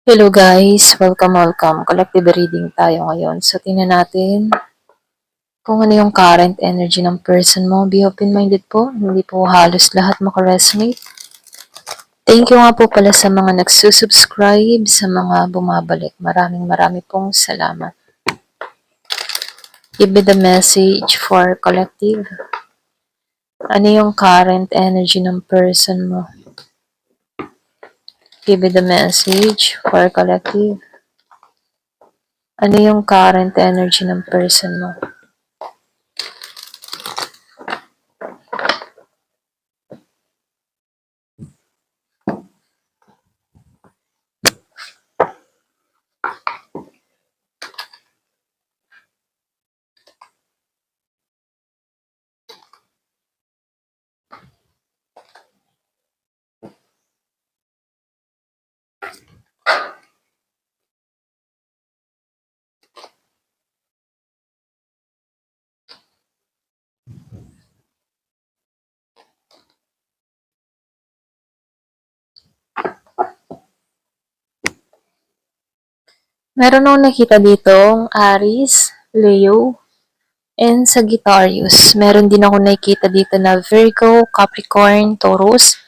Hello guys, welcome. Collective reading tayo ngayon. So tingnan natin kung ano yung current energy ng person mo. Be open-minded po, hindi po halos lahat makaresonate. Thank you nga po pala sa mga nagsusubscribe, sa mga bumabalik. Maraming pong salamat. Give me the message for collective. Ano yung current energy ng person mo? Give me the message for collective. Ano yung current energy ng person mo? Meron akong nakita ditong Aries, Leo, and Sagittarius. Meron din ako nakikita dito na Virgo, Capricorn, Taurus.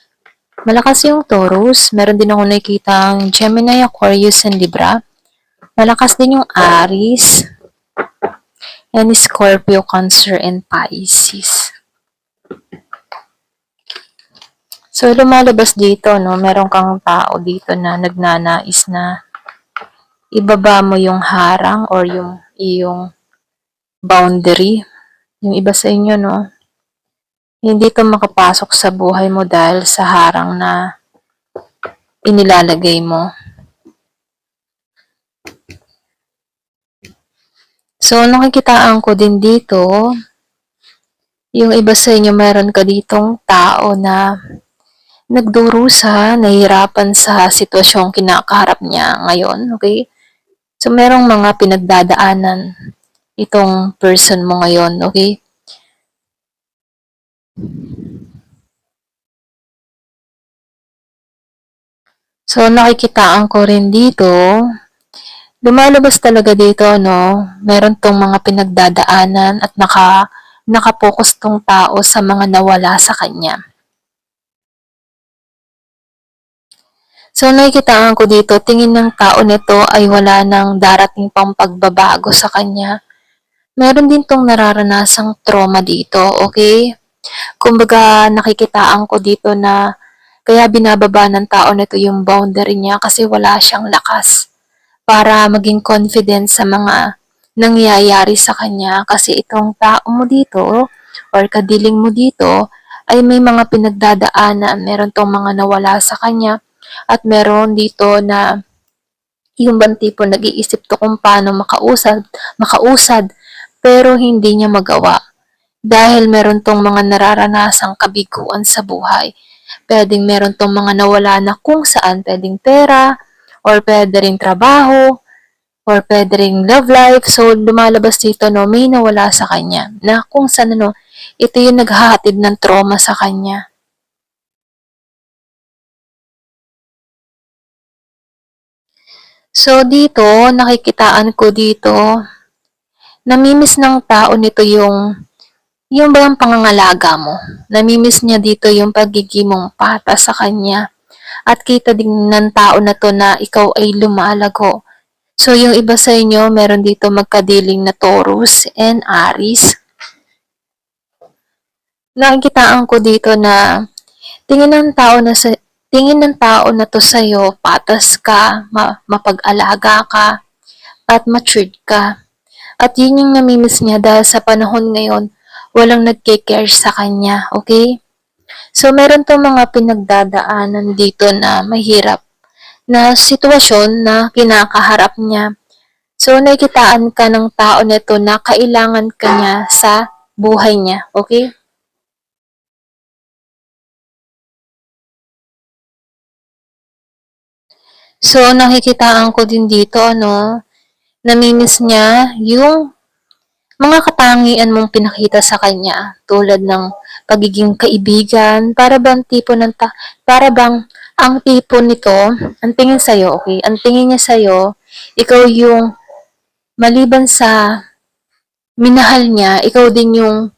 Malakas yung Taurus. Meron din ako nakikita ang Gemini, Aquarius, and Libra. Malakas din yung Aries, and Scorpio, Cancer, and Pisces. So, lumalabas dito, no? Meron kang tao dito na nagnanais na ibaba mo yung harang or yung iyong boundary. Yung iba sa inyo, no? Hindi ka makapasok sa buhay mo dahil sa harang na inilalagay mo. So, nakikitaan ko din dito, yung iba sa inyo, meron ka ditong tao na nagdurusa, nahihirapan sa sitwasyong kinakaharap niya ngayon, okay? So, merong mga pinagdadaanan itong person mo ngayon, okay? So, nakikitaan ko rin dito, lumalabas talaga dito, no? Meron tong mga pinagdadaanan at nakapokus tong tao sa mga nawala sa kanya. So, nakikitaan ko dito, tingin ng tao nito ay wala nang darating pang pagbabago sa kanya. Meron din tong nararanasang trauma dito, okay? Kumbaga, nakikitaan ko dito na kaya binababa ng tao nito yung boundary niya kasi wala siyang lakas para maging confident sa mga nangyayari sa kanya kasi itong tao mo dito or kadiling mo dito ay may mga pinagdadaanan, meron tong mga nawala sa kanya at meron dito na yung bang tipo nag-iisip to kung paano makausad, pero hindi niya magawa. Dahil meron tong mga nararanasang kabiguan sa buhay. Pwedeng meron tong mga nawala na kung saan pwedeng pera, or pwede ring trabaho, or pwede ring love life. So, lumalabas dito, no, may nawala sa kanya. Na kung saan, no, ito yung naghahatid ng trauma sa kanya. So, dito, nakikitaan ko dito, namimiss ng tao nito yung bang pangangalaga mo. Namimiss niya dito yung pagiging mong pata sa kanya. At kita din ng tao na to na ikaw ay lumalago. So, yung iba sa inyo, meron dito magkadiling na Taurus and Aries. Nakikitaan ko dito na tingin ng tao na to sa'yo, patas ka, mapag-alaga ka, at matured ka. At yun yung namimiss niya dahil sa panahon ngayon, walang nagke-care sa kanya, okay? So, meron to mga pinagdadaanan dito na mahirap na sitwasyon na kinakaharap niya. So, nakikitaan ka ng tao nito na kailangan ka niya sa buhay niya, okay? So, nakikitaan ko din dito, namimiss niya yung mga katangian mong pinakita sa kanya tulad ng pagiging kaibigan, para bang Ang tipo nito, ang tingin sa'yo, okay? Ang tingin niya sa'yo, ikaw yung maliban sa minahal niya, ikaw din yung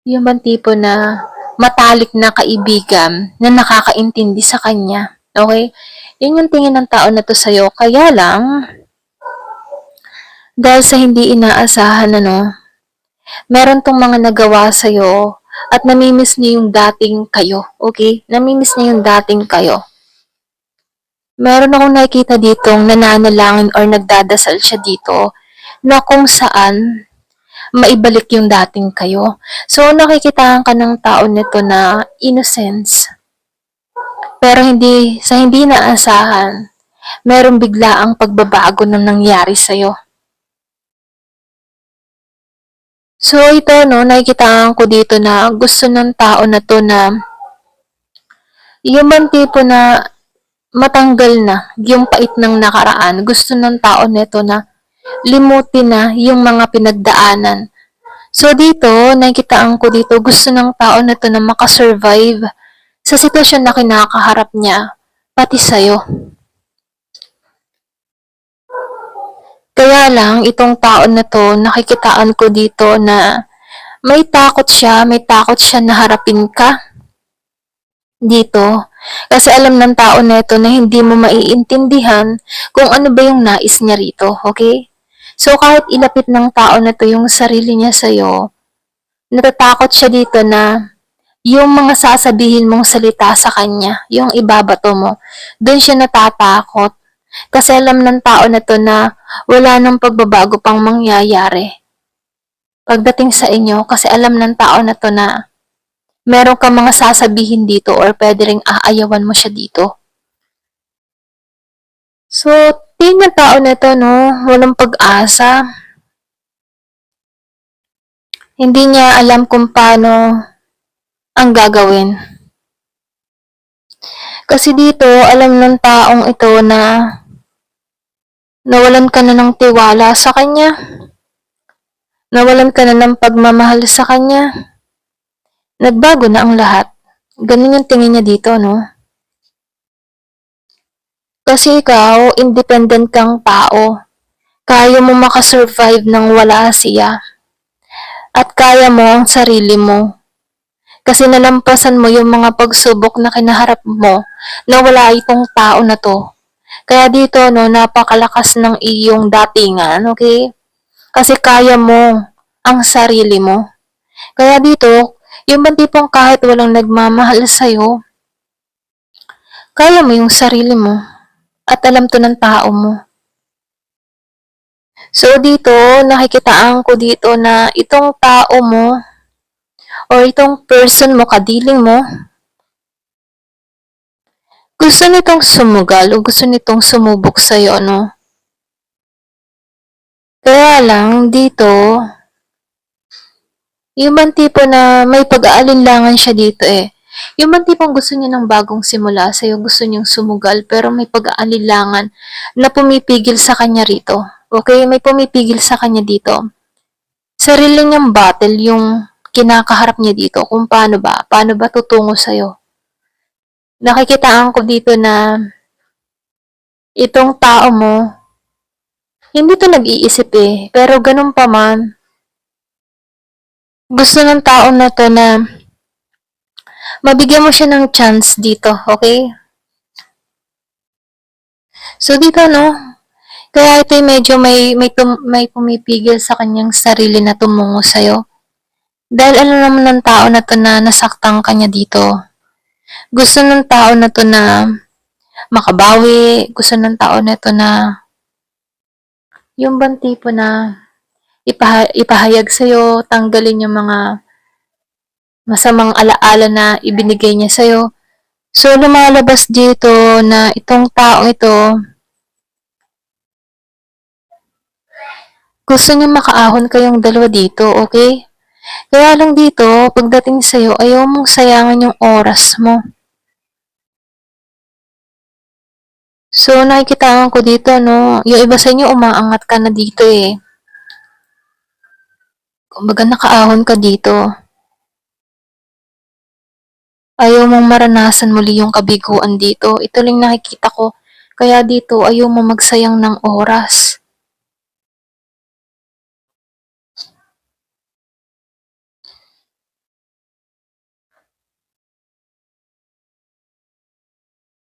bang tipo na matalik na kaibigan na nakakaintindi sa kanya. Okay? Yun yung tingin ng tao na to sa'yo. Kaya lang, dahil sa hindi inaasahan, meron tong mga nagawa sa'yo at namimiss niya yung dating kayo. Okay? Namimiss niya yung dating kayo. Meron akong nakikita ditong nananalangin or nagdadasal siya dito na kung saan maibalik yung dating kayo. So, nakikitaan ka ng tao nito na innocence. Pero sa hindi naasahan, meron bigla ang pagbabago na nangyari sa'yo. So, ito, nakikitaan ko dito na gusto ng tao na to na yung man tipo na matanggal na yung pait ng nakaraan. Gusto ng tao nito na limutin na yung mga pinagdaanan. So dito, nakikitaan ko dito, gusto ng tao na to na makasurvive sa sitwasyon na kinakaharap niya, pati sa'yo. Kaya lang, itong tao na to, nakikitaan ko dito na may takot siya na harapin ka dito. Kasi alam ng tao na ito na hindi mo maiintindihan kung ano ba yung nais niya rito, okay? So kahit ilapit ng tao na to yung sarili niya sa'yo, natatakot siya dito na yung mga sasabihin mong salita sa kanya, yung ibabato mo, doon siya natatakot. Kasi alam ng tao na to na wala nang pagbabago pang mangyayari pagdating sa inyo kasi alam ng tao na to na meron kang mga sasabihin dito or pwede ring aayawan mo siya dito. So, tingin ng tao na to, walang pag-asa. Hindi niya alam kung paano ang gagawin. Kasi dito, alam ng taong ito na nawalan ka na ng tiwala sa kanya. Nawalan ka na ng pagmamahal sa kanya. Nagbago na ang lahat. Ganun yung tingin niya dito, Kasi ikaw, independent kang tao. Kaya mo makasurvive nang wala siya. At kaya mo ang sarili mo. Kasi nalampasan mo yung mga pagsubok na kinaharap mo na wala itong tao na to. Kaya dito, napakalakas ng iyong datingan, okay? Kasi kaya mo ang sarili mo. Kaya dito, yung bang tipong kahit walang nagmamahal sa'yo, kaya mo yung sarili mo at alam to ng tao mo. So dito, nakikitaan ko dito na itong tao mo or itong person mo, kadiling mo, gusto nitong sumugal o gusto nitong sumubok sa'yo, Kaya lang, dito, yung bang tipo na may pag-aalinlangan siya dito eh. Yung bang tipong gusto niya ng bagong simula sa'yo, gusto niyang sumugal, pero may pag-aalinlangan na pumipigil sa kanya rito. Okay? May pumipigil sa kanya dito. Sarili niyang battle yung kinakaharap niya dito kung paano ba tutungo sa'yo. Nakikitaan ko dito na itong tao mo, hindi to nag-iisip eh, pero ganun pa man, gusto ng tao na to na mabigyan mo siya ng chance dito, okay? So dito, kaya ito medyo may pumipigil sa kanyang sarili na tumungo sa'yo. Dahil alam naman ng tao na to na nasaktan kanya dito. Gusto ng tao na to na makabawi, gusto ng tao na to na yung bang tipo na ipahayag sa'yo, tanggalin yung mga masamang alaala na ibinigay niya sa'yo. So, lumalabas dito na itong taong ito, gusto niya makaahon kayong dalawa dito, okay? Kaya lang dito, pagdating sa'yo, ayaw mong sayangan yung oras mo. So, nakikitaan ko dito, yung iba sa inyo, umaangat ka na dito eh. Kumbaga, nakaahon ka dito. Ayaw mong maranasan muli yung kabiguan dito. Ito lang nakikita ko. Kaya dito, ayaw mo magsayang ng oras.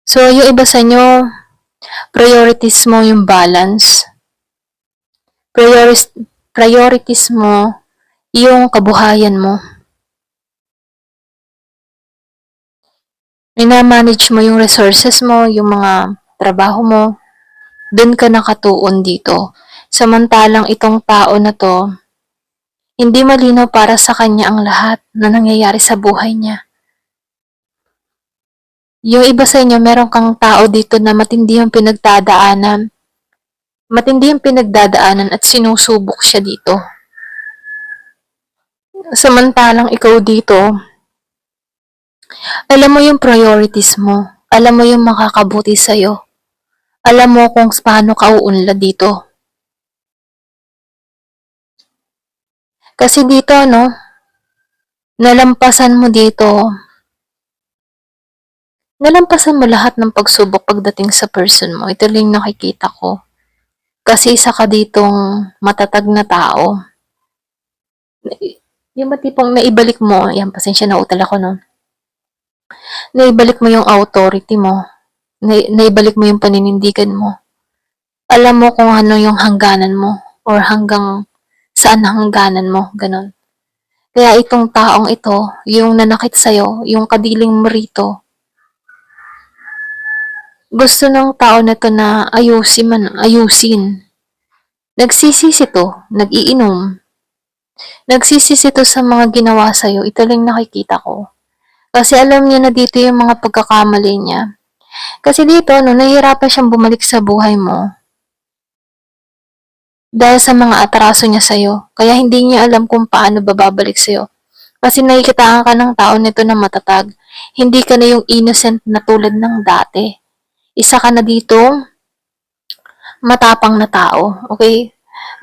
So, yung iba sa inyo, priorities mo yung balance. Priorities mo yung kabuhayan mo. Minamanage mo yung resources mo, yung mga trabaho mo. Doon ka nakatuon dito. Samantalang itong tao na to, hindi malinaw para sa kanya ang lahat na nangyayari sa buhay niya. Yung iba sa inyo, meron kang tao dito na matindi yung pinagdadaanan. Matindi yung pinagdadaanan at sinusubok siya dito. Samantalang ikaw dito, alam mo yung priorities mo. Alam mo yung makakabuti sa'yo. Alam mo kung paano ka uunlad dito. Kasi dito, no, nalampasan mo lahat ng pagsubok pagdating sa person mo. Ito lang nakikita ko. Kasi isa ka ditong matatag na tao. Yung matipong naibalik mo, yan, pasensya na utal ako nun. Naibalik mo yung authority mo. Naibalik mo yung paninindigan mo. Alam mo kung ano yung hangganan mo or hanggang saan hangganan mo, ganun. Kaya itong taong ito, yung nanakit sa'yo, yung kadiling mo rito, gusto ng tao na to na ayusin. Nagsisisi to, nag-iinom. Nagsisisi to sa mga ginawa sa'yo, ito lang nakikita ko. Kasi alam niya na dito yung mga pagkakamali niya. Kasi dito, no, nahihirapan siyang bumalik sa buhay mo. Dahil sa mga atraso niya sa'yo. Kaya hindi niya alam kung paano babalik sa'yo. Kasi nakikitaan ka ng tao nito na matatag. Hindi ka na yung innocent na tulad ng dati. Isa ka na dito, matapang na tao. Okay?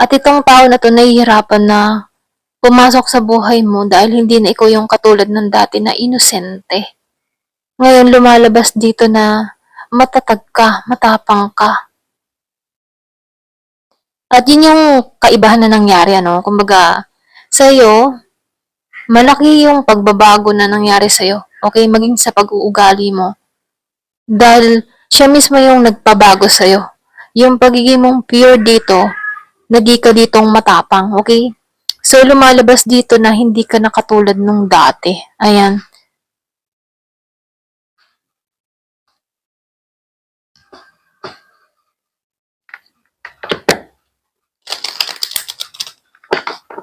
At itong tao na to nahihirapan na pumasok sa buhay mo dahil hindi na ikaw yung katulad ng dati na inosente. Ngayon lumalabas dito na matatag ka, matapang ka. At yun yung kaibahan na nangyari, ano? Kumbaga, sa'yo, malaki yung pagbabago na nangyari sa'yo. Okay? Maging sa pag-uugali mo. Dahil siya mismo yung nagpabago sa'yo. Yung pagiging mong pure dito, na di ka ditong matapang. Okay? So, lumalabas dito na hindi ka na katulad nung dati. Ayan.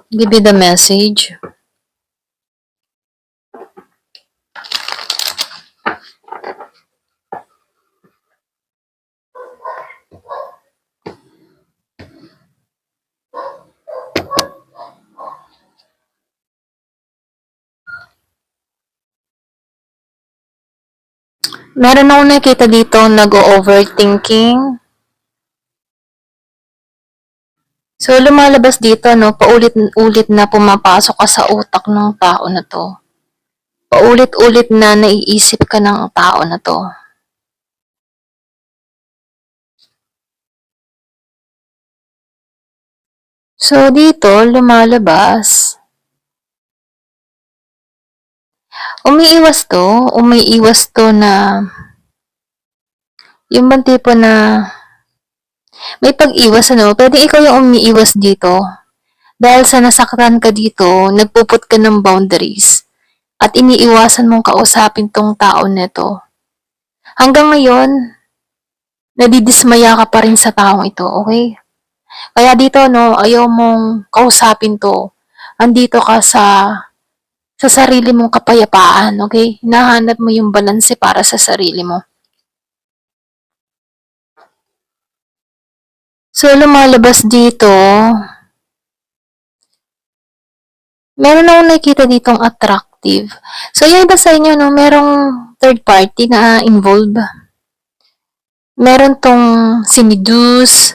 Give you the message. Meron akong nakita dito nag-overthinking. So, lumalabas dito, no, paulit-ulit na pumapasok ka sa utak ng tao na to. Paulit-ulit na naiisip ka ng tao na to. So, dito, lumalabas. Umiiwas to na yung bang tipo na may pag-iwas, ano, pwede ikaw yung umiiwas dito. Dahil sa nasaktan ka dito, nagpuput ka ng boundaries at iniiwasan mong kausapin tong tao neto. Hanggang ngayon, nadidismaya ka pa rin sa taong ito, okay? Kaya dito, no, ayaw mong kausapin to. Andito ka sa sarili mong kapayapaan, okay? Hinahanap mo yung balanse para sa sarili mo. So, lumalabas dito, meron akong nakikita ditong attractive. So, yung iba sa inyo, no, merong third party na involved. Meron tong sinidus,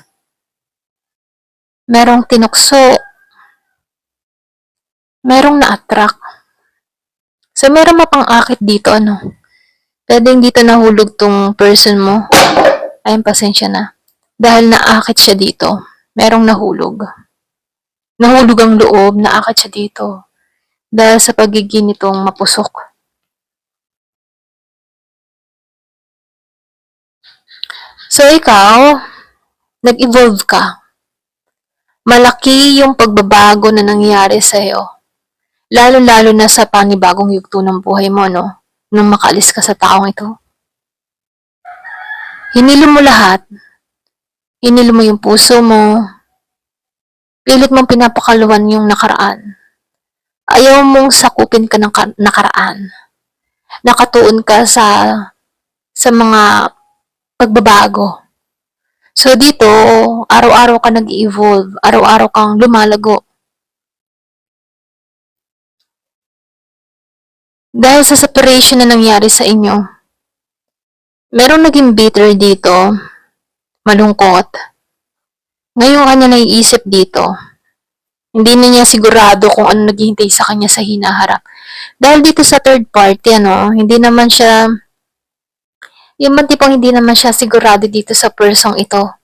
merong tinukso, merong na-attract So, meron mapang-akit dito, ano? Pwedeng dito nahulog tong person mo. Ayun, pasensya na. Dahil naakit siya dito. Merong nahulog. Nahulog ang loob, naakit siya dito. Dahil sa pagiging nitong mapusok. So, ikaw, nag-evolve ka. Malaki yung pagbabago na nangyari sa'yo. Lalo-lalo na sa panibagong yugto ng buhay mo, no? Nung makaalis ka sa taong ito. Hinilo mo lahat. Hinilo mo yung puso mo. Pilit mong pinapakaluan yung nakaraan. Ayaw mong sakupin ka ng nakaraan. Nakatuon ka sa mga pagbabago. So dito, araw-araw ka nag-evolve, araw-araw kang lumalago. Dahil sa separation na nangyari sa inyo, merong naging bitter dito, malungkot. Ngayon kanya naiisip dito. Hindi na niya sigurado kung ano naghihintay sa kanya sa hinaharap. Dahil dito sa third party, hindi naman siya, yung man tipong hindi naman siya sigurado dito sa persong ito.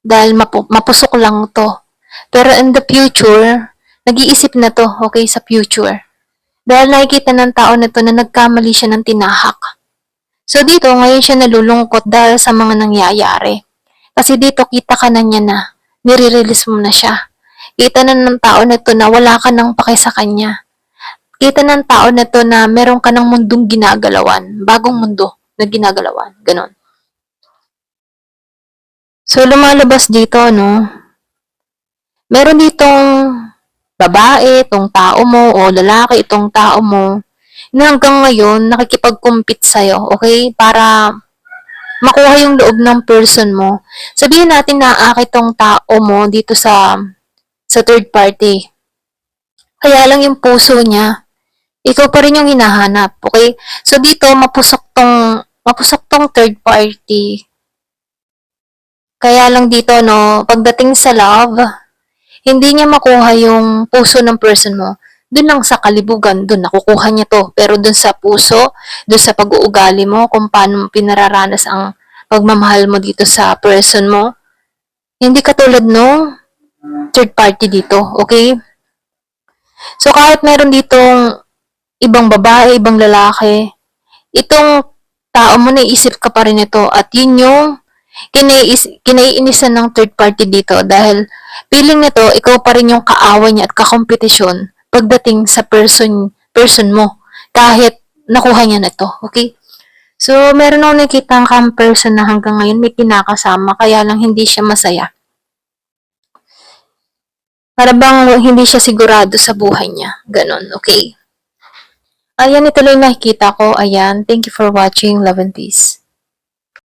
Dahil mapusok lang to. Pero in the future, nag-iisip na to, okay, sa future. Dahil nakikita ng tao na to na nagkamali siya ng tinahak. So dito, ngayon siya nalulungkot dahil sa mga nangyayari. Kasi dito, kita ka na niya na, nire-release mo na siya. Kita na ng tao na to na wala ka nang pake sa kanya. Kita ng tao na to na meron ka ng mundong ginagalawan, bagong mundo na ginagalawan, ganon. So, lumalabas dito, no? Meron ditong babae, itong tao mo, o lalaki, itong tao mo, na hanggang ngayon, nakikipag-compete sa'yo, okay? Para makuha yung loob ng person mo. Sabihin natin na aakit tong tao mo dito sa third party. Kaya lang yung puso niya, ikaw pa rin yung hinahanap, okay? So dito, mapusok tong third party. Kaya lang dito, no, pagdating sa love, hindi niya makuha yung puso ng person mo. Doon lang sa kalibugan, doon nakukuha niya to. Pero doon sa puso, doon sa pag-uugali mo, kung paano mo pinararanas ang pagmamahal mo dito sa person mo, hindi katulad no third party dito, okay? So kahit meron ditong ibang babae, ibang lalaki, itong tao mo naisip ka pa rin ito at yun yung kinaiinisan ng third party dito dahil feeling nito ikaw pa rin yung kaaway niya at kakompetisyon pagdating sa person mo kahit nakuha niya na to, okay? So, meron akong nakikita ang person na hanggang ngayon may kinakasama kaya lang hindi siya masaya. Para bang hindi siya sigurado sa buhay niya. Ganon, okay? Ayan, ito lang nakikita ko. Ayan, thank you for watching. Love and peace.